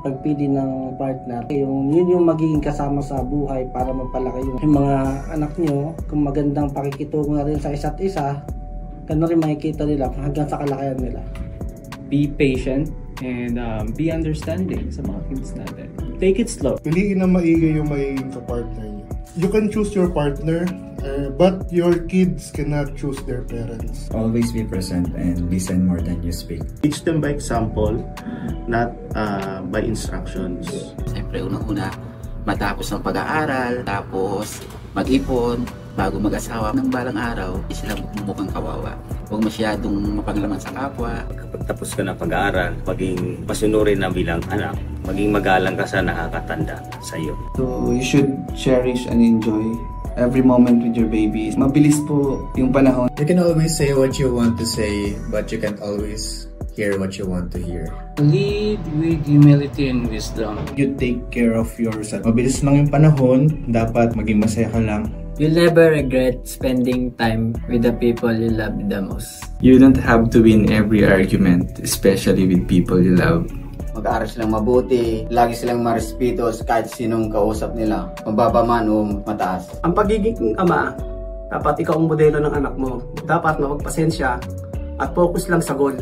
pagpili ng partner, yun yung magiging kasama sa buhay para mapalaki yung mga anak nyo. Kung magandang pakikitungo na rin sa isa't isa, gano'n rin makikita nila hanggang sa kalakayan nila. Be patient and be understanding sa mga kids natin. Take it slow. Piliin na maigi yung magiging kapartner nyo. You can choose your partner, but your kids cannot choose their parents. Always be present and listen more than you speak. Teach them by example, not by instructions. Siyempre, unang-una, matapos ng pag-aaral, tapos mag-ipon, bago mag-asawa. Nang balang araw, sila mukhang kawawa. Huwag masyadong mapanglaman sa kapwa. Kapag tapos ka ng pag-aaral, maging pasunurin na bilang anak. Maging magalang ka sa nakakatanda sa iyo. So you should cherish and enjoy every moment with your baby. Mabilis po yung panahon. You can always say what you want to say, but you can't always hear what you want to hear. Lead with humility and wisdom. You take care of yourself. Mabilis lang yung panahon, dapat maging masaya ka lang. You'll never regret spending time with the people you love the most. You don't have to win every argument, especially with people you love. Mag-aaral silang mabuti, lagi silang marespeto sa kahit sinong kausap nila, mababa man o mataas. Ang pagiging ama, dapat ikaw ang modelo ng anak mo. Dapat mapagpasensya at focus lang sa goal.